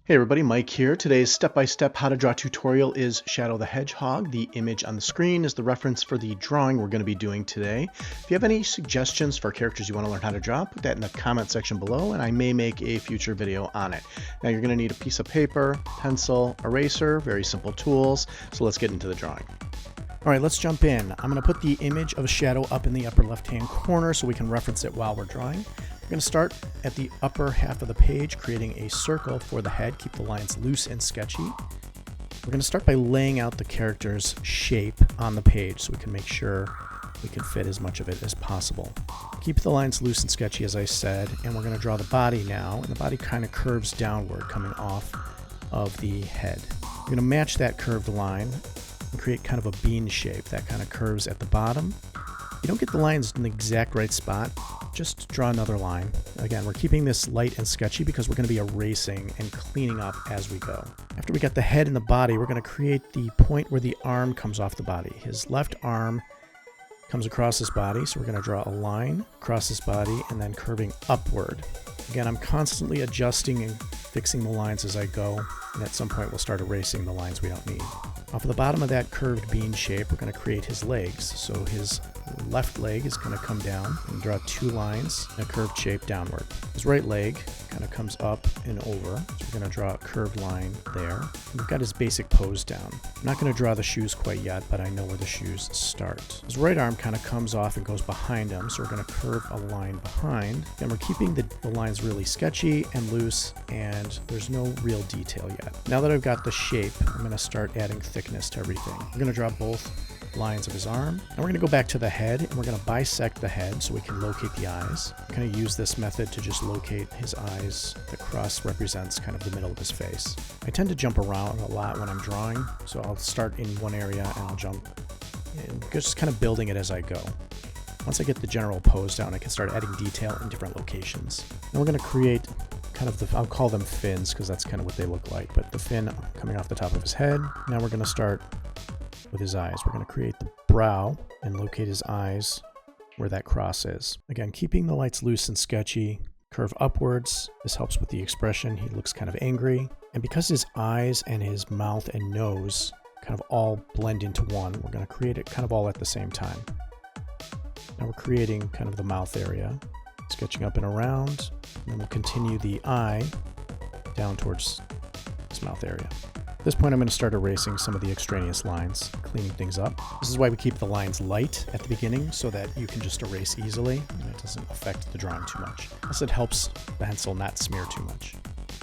Hey everybody, Mike here. Today's step-by-step how to draw tutorial is Shadow the Hedgehog. The image on the screen is the reference for the drawing we're going to be doing today. If you have any suggestions for characters you want to learn how to draw, put that in the comment section below and I may make a future video on it. Now you're going to need a piece of paper, pencil, eraser, very simple tools. So let's get into the drawing. All right, let's jump in. I'm going to put the image of a shadow up in the upper left-hand corner so we can reference it while we're drawing. We're going to start at the upper half of the page, creating a circle for the head. Keep the lines loose and sketchy. We're going to start by laying out the character's shape on the page so we can make sure we can fit as much of it as possible. Keep the lines loose and sketchy, as I said, and we're going to draw the body now. And the body kind of curves downward, coming off of the head. We're going to match that curved line and create kind of a bean shape that kind of curves at the bottom. You don't get the lines in the exact right spot, just draw another line. Again, we're keeping this light and sketchy because we're going to be erasing and cleaning up as we go. After we got the head and the body, we're going to create the point where the arm comes off the body. His left arm comes across his body, so we're going to draw a line across his body and then curving upward. Again, I'm constantly adjusting and fixing the lines as I go, and at some point we'll start erasing the lines we don't need. Off of the bottom of that curved bean shape, we're going to create his legs. So his left leg is going to come down and draw two lines in a curved shape downward. His right leg kind of comes up and over, so we're going to draw a curved line there. And we've got his basic pose down. I'm not going to draw the shoes quite yet, but I know where the shoes start. His right arm kind of comes off and goes behind him, so we're going to curve a line behind. And we're keeping the lines really sketchy and loose, and there's no real detail yet. Now that I've got the shape, I'm going to start adding thickness to everything. We're going to draw both lines of his arm, and we're going to go back to the head, and we're going to bisect the head so we can locate the eyes. I'm going to use this method to just locate his eyes. The cross represents kind of the middle of his face. I tend to jump around a lot when I'm drawing, so I'll start in one area and I'll jump, and just kind of building it as I go. Once I get the general pose down, I can start adding detail in different locations. And we're going to create kind of I'll call them fins because that's kind of what they look like, but the fin coming off the top of his head. Now we're going to start with his eyes. We're going to create the brow and locate his eyes where that cross is. Again, keeping the lights loose and sketchy, curve upwards. This helps with the expression. He looks kind of angry. And because his eyes and his mouth and nose kind of all blend into one, we're going to create it kind of all at the same time. Now we're creating kind of the mouth area, sketching up and around, and then we'll continue the eye down towards his mouth area. At this point, I'm going to start erasing some of the extraneous lines, cleaning things up. This is why we keep the lines light at the beginning so that you can just erase easily and it doesn't affect the drawing too much. Plus, it helps the pencil not smear too much.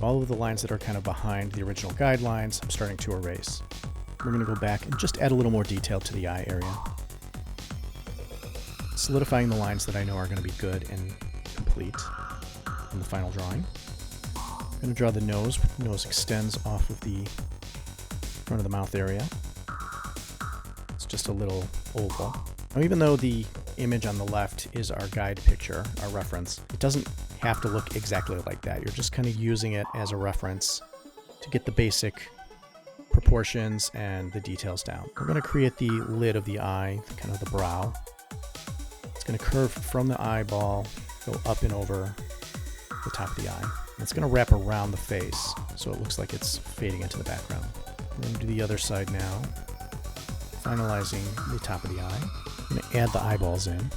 All of the lines that are kind of behind the original guidelines, I'm starting to erase. We're going to go back and just add a little more detail to the eye area, solidifying the lines that I know are going to be good and complete in the final drawing. I'm going to draw the nose. The nose extends off of the front of the mouth area. It's just a little oval. Now, even though the image on the left is our guide picture, our reference, it doesn't have to look exactly like that. You're just kind of using it as a reference to get the basic proportions and the details down. We're going to create the lid of the eye, kind of the brow. It's going to curve from the eyeball, go up and over the top of the eye. And it's going to wrap around the face, so it looks like it's fading into the background. We're going to do the other side now, finalizing the top of the eye. I'm going to add the eyeballs in.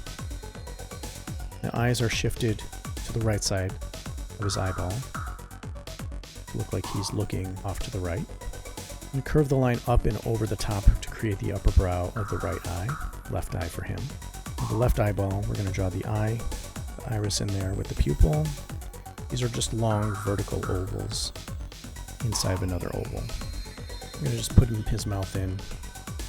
The eyes are shifted to the right side of his eyeball to look like he's looking off to the right. I'm going to curve the line up and over the top to create the upper brow of the right eye, left eye for him. With the left eyeball, we're going to draw the eye, the iris in there with the pupil. These are just long vertical ovals inside of another oval. I'm going to just put his mouth in,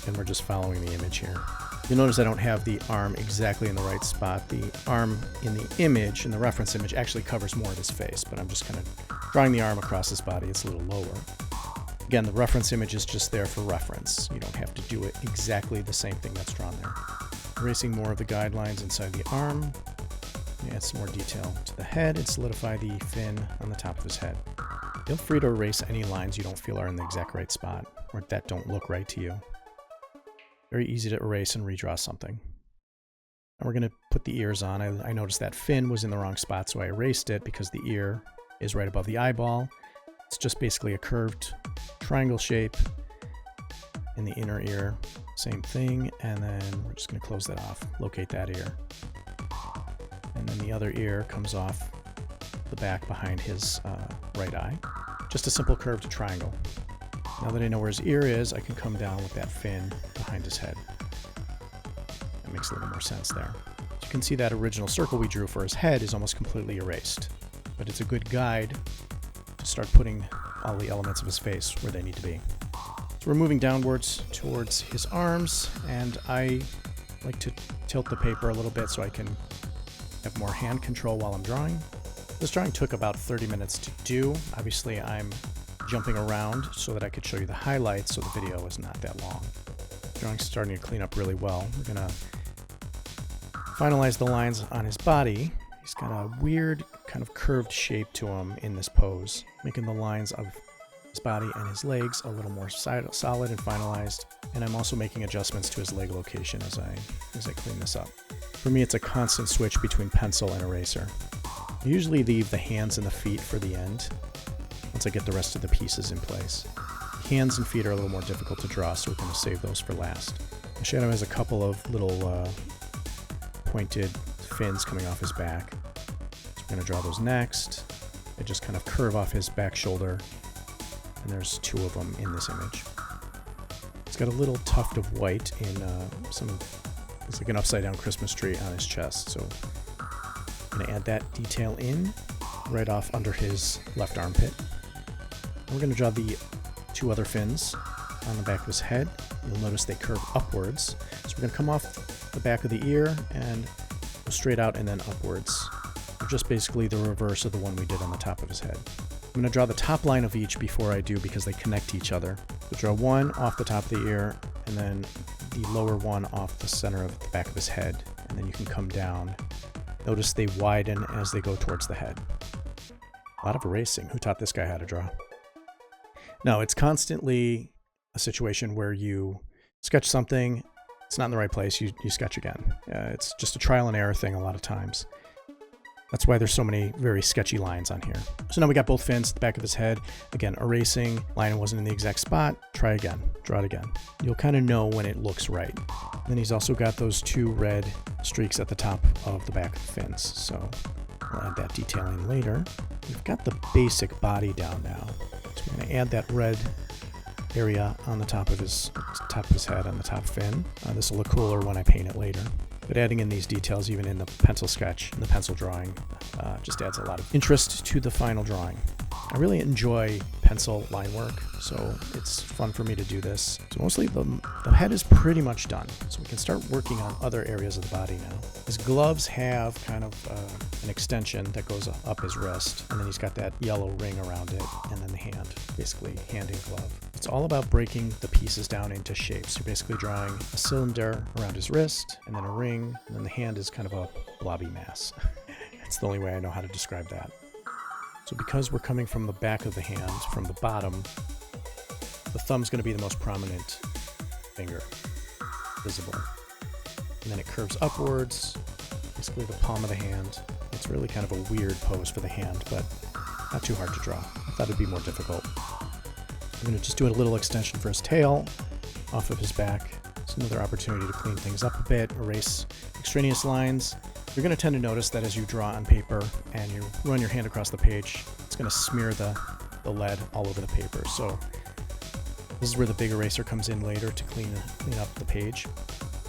and we're just following the image here. You'll notice I don't have the arm exactly in the right spot. The arm in the image, in the reference image, actually covers more of his face, but I'm just kind of drawing the arm across his body. It's a little lower. Again, the reference image is just there for reference. You don't have to do it exactly the same thing that's drawn there. Erasing more of the guidelines inside the arm. Add some more detail to the head and solidify the fin on the top of his head. Feel free to erase any lines you don't feel are in the exact right spot or that don't look right to you. Very easy to erase and redraw something. And we're going to put the ears on. I noticed that fin was in the wrong spot, so I erased it because the ear is right above the eyeball. It's just basically a curved triangle shape in the inner ear. Same thing, and then we're just going to close that off, locate that ear. And then the other ear comes off the back behind his right eye. Just a simple curved triangle. Now that I know where his ear is, I can come down with that fin behind his head. That makes a little more sense there. As you can see, that original circle we drew for his head is almost completely erased, but it's a good guide to start putting all the elements of his face where they need to be. So we're moving downwards towards his arms, and I like to tilt the paper a little bit so I can have more hand control while I'm drawing. This drawing took about 30 minutes to do. Obviously, I'm jumping around so that I could show you the highlights, so the video is not that long. The drawing's starting to clean up really well. We're gonna finalize the lines on his body. He's got a weird kind of curved shape to him in this pose, making the lines of his body and his legs a little more solid and finalized. And I'm also making adjustments to his leg location as I clean this up. For me, it's a constant switch between pencil and eraser. I usually leave the hands and the feet for the end, once I get the rest of the pieces in place. Hands and feet are a little more difficult to draw, so we're going to save those for last. The Shadow has a couple of little pointed fins coming off his back. So we're going to draw those next. They just kind of curve off his back shoulder, and there's two of them in this image. He's got a little tuft of white in it's like an upside down Christmas tree on his chest, so I'm going to add that detail in right off under his left armpit. And we're going to draw the two other fins on the back of his head. You'll notice they curve upwards. So we're going to come off the back of the ear and go straight out and then upwards. They're just basically the reverse of the one we did on the top of his head. I'm going to draw the top line of each before I do, because they connect to each other. So draw one off the top of the ear, and then the lower one off the center of the back of his head, and then you can come down. Notice they widen as they go towards the head. A lot of erasing. Who taught this guy how to draw? No, it's constantly a situation where you sketch something, it's not in the right place, you sketch again. It's just a trial and error thing a lot of times. That's why there's so many very sketchy lines on here. So now we got both fins at the back of his head. Again, erasing, line wasn't in the exact spot. Try again, draw it again. You'll kind of know when it looks right. And then he's also got those two red streaks at the top of the back of the fins. So I'll add that detail in later. We've got the basic body down now. So we're gonna add that red area on the top of his head, on the top fin. This will look cooler when I paint it later. But adding in these details, even in the pencil sketch and the pencil drawing, just adds a lot of interest to the final drawing. I really enjoy pencil line work, so it's fun for me to do this. So mostly the head is pretty much done, so we can start working on other areas of the body now. His gloves have kind of an extension that goes up his wrist, and then he's got that yellow ring around it, and then the hand, basically hand in glove. It's all about breaking the pieces down into shapes. You're basically drawing a cylinder around his wrist, and then a ring, and then the hand is kind of a blobby mass. It's the only way I know how to describe that. So because we're coming from the back of the hand, from the bottom, the thumb's going to be the most prominent finger visible. And then it curves upwards, basically the palm of the hand. It's really kind of a weird pose for the hand, but not too hard to draw. I thought it'd be more difficult. I'm going to just do a little extension for his tail off of his back. It's another opportunity to clean things up a bit, erase extraneous lines. You're going to tend to notice that as you draw on paper and you run your hand across the page, it's going to smear the lead all over the paper. So this is where the big eraser comes in later to clean up the page.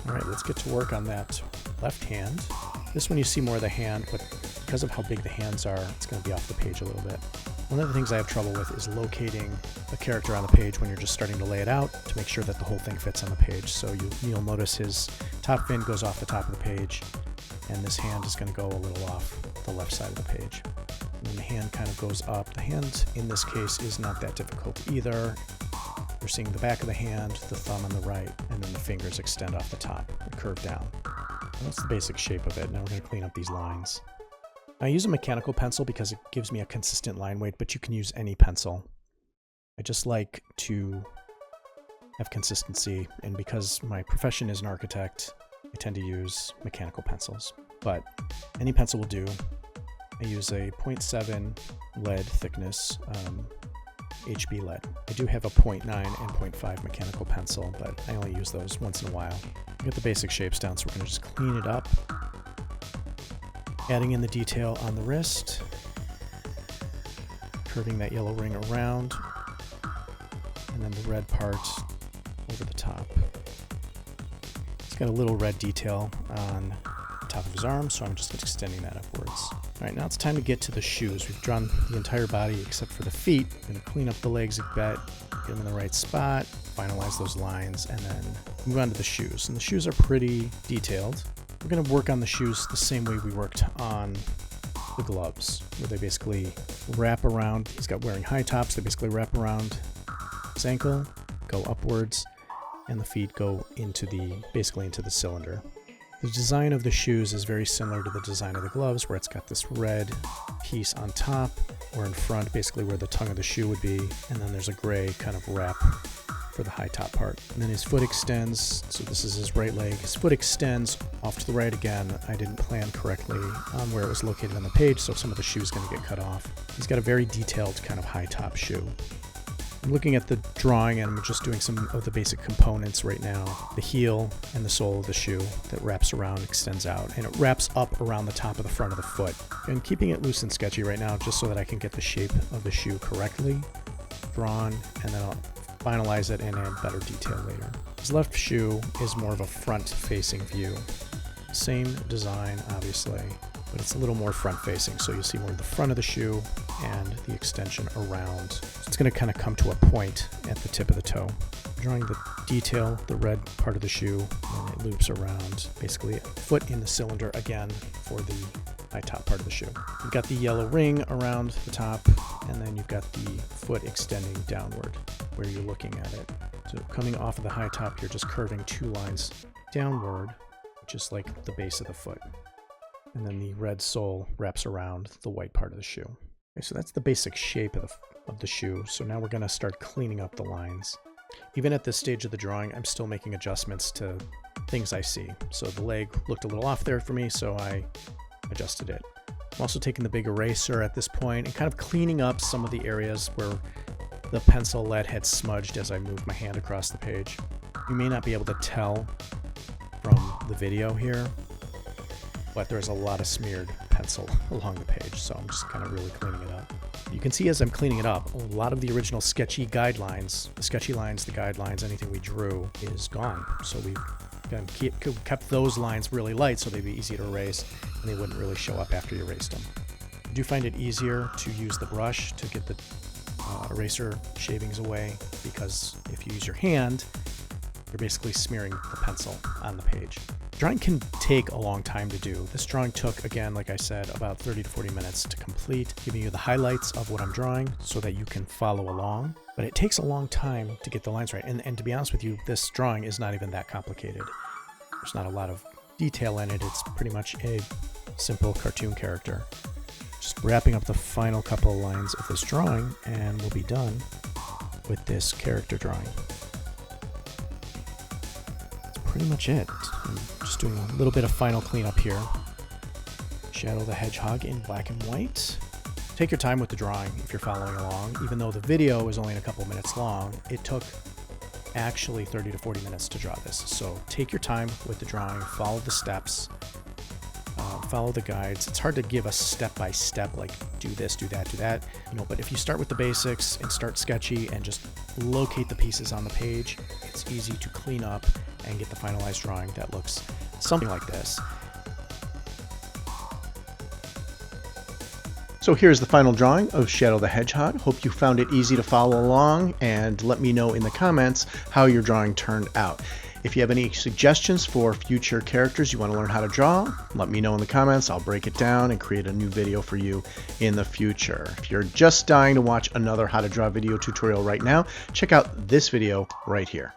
All right, let's get to work on that left hand. This one you see more of the hand, but because of how big the hands are, it's going to be off the page a little bit. One of the things I have trouble with is locating a character on the page when you're just starting to lay it out to make sure that the whole thing fits on the page. So you'll notice his top fin goes off the top of the page, and this hand is going to go a little off the left side of the page. And then the hand kind of goes up. The hand in this case is not that difficult either. You're seeing the back of the hand, the thumb on the right, and then the fingers extend off the top and curve down. And that's the basic shape of it. Now we're going to clean up these lines. I use a mechanical pencil because it gives me a consistent line weight, but you can use any pencil. I just like to have consistency, and because my profession is an architect, I tend to use mechanical pencils, but any pencil will do. I use a 0.7 lead thickness HB lead. I do have a 0.9 and 0.5 mechanical pencil, but I only use those once in a while. Get the basic shapes down, so we're going to just clean it up. Adding in the detail on the wrist. Curving that yellow ring around. And then the red part over the top. It's got a little red detail on the top of his arm, so I'm just extending that upwards. Alright, now it's time to get to the shoes. We've drawn the entire body except for the feet. I'm going to clean up the legs a bit, get them in the right spot, finalize those lines, and then move on to the shoes. And the shoes are pretty detailed. We're going to work on the shoes the same way we worked on the gloves, where they basically wrap around. He's got wearing high tops. They basically wrap around his ankle, go upwards, and the feet go basically into the cylinder. The design of the shoes is very similar to the design of the gloves, where it's got this red piece on top or in front, basically where the tongue of the shoe would be, and then there's a gray kind of wrap for the high top part. And then his foot extends, so this is his right leg. His foot extends off to the right again. I didn't plan correctly on where it was located on the page, so some of the shoe is going to get cut off. He's got a very detailed kind of high top shoe. I'm looking at the drawing and I'm just doing some of the basic components right now. The heel and the sole of the shoe that wraps around, extends out, and it wraps up around the top of the front of the foot. I'm keeping it loose and sketchy right now just so that I can get the shape of the shoe correctly drawn, and then I'll finalize it and add better detail later. His left shoe is more of a front-facing view. Same design, obviously, but it's a little more front-facing, so you'll see more of the front of the shoe and the extension around. So it's going to kind of come to a point at the tip of the toe. Drawing the detail, the red part of the shoe, and it loops around, basically a foot in the cylinder again for the high top part of the shoe. You've got the yellow ring around the top, and then you've got the foot extending downward where you're looking at it. So coming off of the high top, you're just curving two lines downward, just like the base of the foot. And then the red sole wraps around the white part of the shoe. Okay, so that's the basic shape of the shoe. So now we're going to start cleaning up the lines. Even at this stage of the drawing, I'm still making adjustments to things I see. So the leg looked a little off there for me, so I adjusted it. I'm also taking the big eraser at this point and kind of cleaning up some of the areas where the pencil lead had smudged as I moved my hand across the page. You may not be able to tell from the video here, but there's a lot of smeared pencil along the page, so I'm just kind of really cleaning it up. You can see as I'm cleaning it up, a lot of the original sketchy guidelines, the sketchy lines, the guidelines, anything we drew is gone. So we've kept those lines really light so they'd be easy to erase and they wouldn't really show up after you erased them. I do find it easier to use the brush to get the eraser shavings away, because if you use your hand, you're basically smearing the pencil on the page. Drawing can take a long time to do. This drawing took, again, like I said, about 30 to 40 minutes to complete, giving you the highlights of what I'm drawing so that you can follow along. But it takes a long time to get the lines right. And to be honest with you, this drawing is not even that complicated. There's not a lot of detail in it. It's pretty much a simple cartoon character. Just wrapping up the final couple of lines of this drawing, and we'll be done with this character drawing. Pretty much it. I'm just doing a little bit of final cleanup here. Shadow the Hedgehog in black and white. Take your time with the drawing if you're following along. Even though the video is only a couple minutes long, it took actually 30 to 40 minutes to draw this. So take your time with the drawing, follow the steps, follow the guides. It's hard to give a step-by-step, like do this, do that, do that, but if you start with the basics and start sketchy and just locate the pieces on the page, it's easy to clean up and get the finalized drawing that looks something like this. So here's the final drawing of Shadow the Hedgehog. Hope you found it easy to follow along, and let me know in the comments how your drawing turned out. If you have any suggestions for future characters you want to learn how to draw, let me know in the comments. I'll break it down and create a new video for you in the future. If you're just dying to watch another how to draw video tutorial right now, check out this video right here.